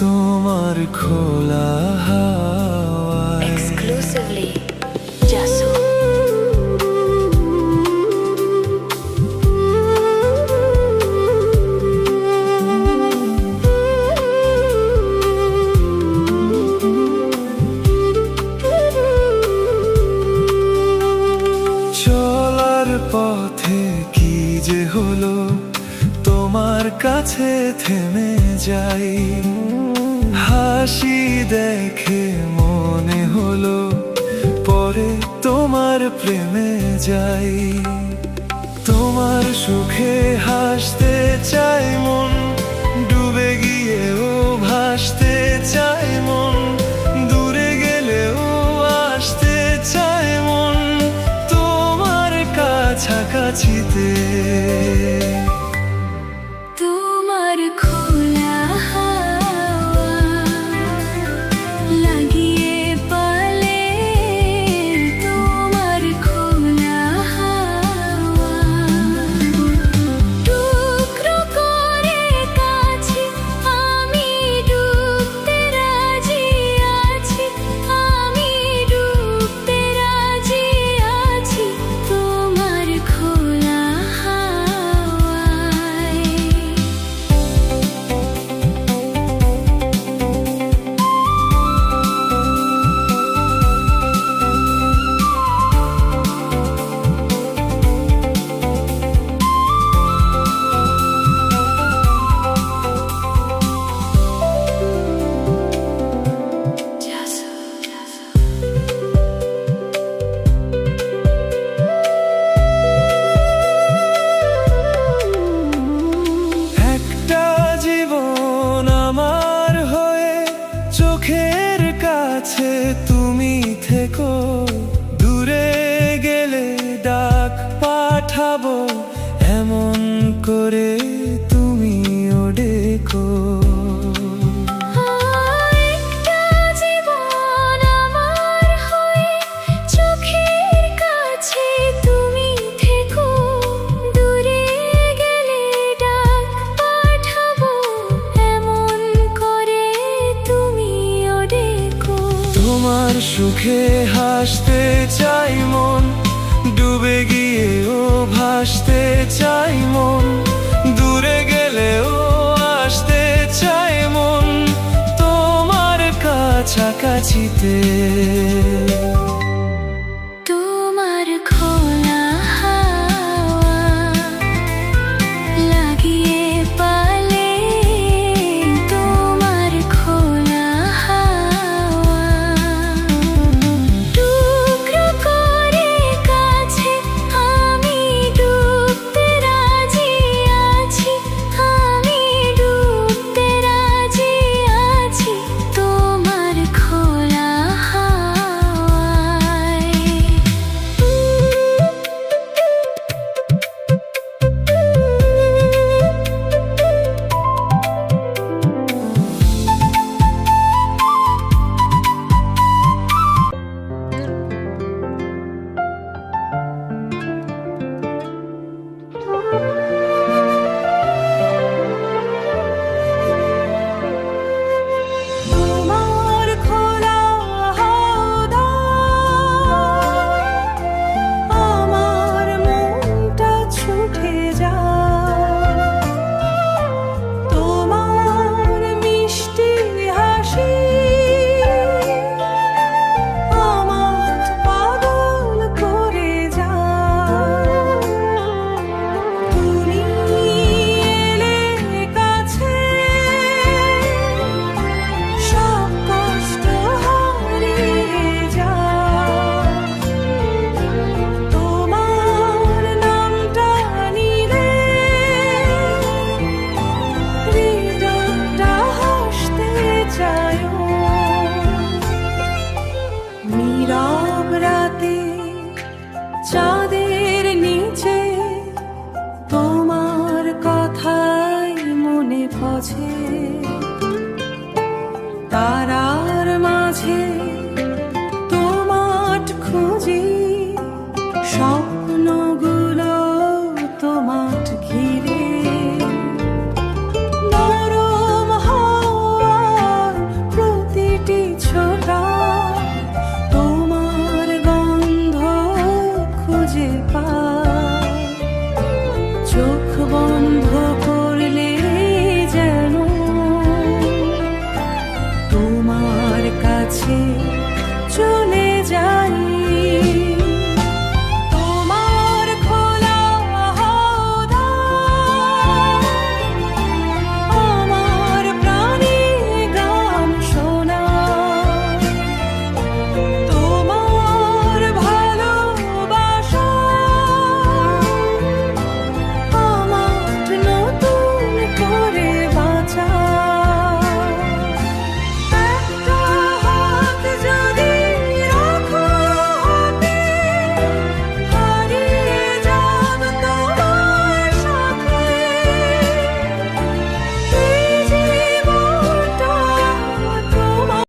তোমার খোলা হাওয়ায়। Exclusively Jasu. চলার পথে কি যে হলো, তোমার কাছে থেমে যাই। হাসি দেখে মনে হলো পরে তোমার প্রেমে যাই। তোমার সুখে হাসতে চাই মন, ডুবে গিয়েও ভাসতে চাই মন। দূরে গেলেও আসতে চাই মন, তোমার কাছাকাছিতে। তোমার খোলা হাওয়া লাগিয়ে পালে, তোমার খোলা হাওয়া টুকরো করে কাছে আমি ডুবতে রাজি আছি, আমি ডুবতে রাজি আছি তোমার খোলা হাওয়ায়। একটা জীবন আমার হয়ে চোখের কাছে তুমি থেকো। দূরে গেলে ডাক পাঠাবো, এমন করে তুমিও ডেকো। একটা জীবন আমার হয়ে চোখের কাছে তুমি থেকো। দূরে গেলে ডাক পাঠাবো, এমন করে তুমিও ডেকো। তোমার সুখে হাসতে চাই মন, ডুবে গিয়েও ভাসতে চাই মন। দূরে গেলেও আসতে চাই মন, তোমার কাছাকাছিতে। তোমার খোলা হাওয়া লাগিয়ে পালে, তোমার খোলা হাওয়া টুকরো করে কাছে আমি ডুবতে রাজি আছি, আমি ডুবতে রাজি আছি তোমার খোলা হাওয়ায়। তোমার খোলা হাওয়া আমার মনটা ছুটে যায়। তোমার মিষ্টি হাসি আমার পাগল করে যায়। তুমি এলে কাছে সব কষ্ট হারিয়ে যায়। তোমার নামটা নিলে হৃদয়টা হাসতে চায়। নীরব রাতে চাঁদের নিচে তোমার কথাই মনে পড়ে। তারার মাঝে তোমার খুঁজি, স্বপ্নগুলো তোমার ঘিরে। নরম হাওয়া কাছে চলে যায়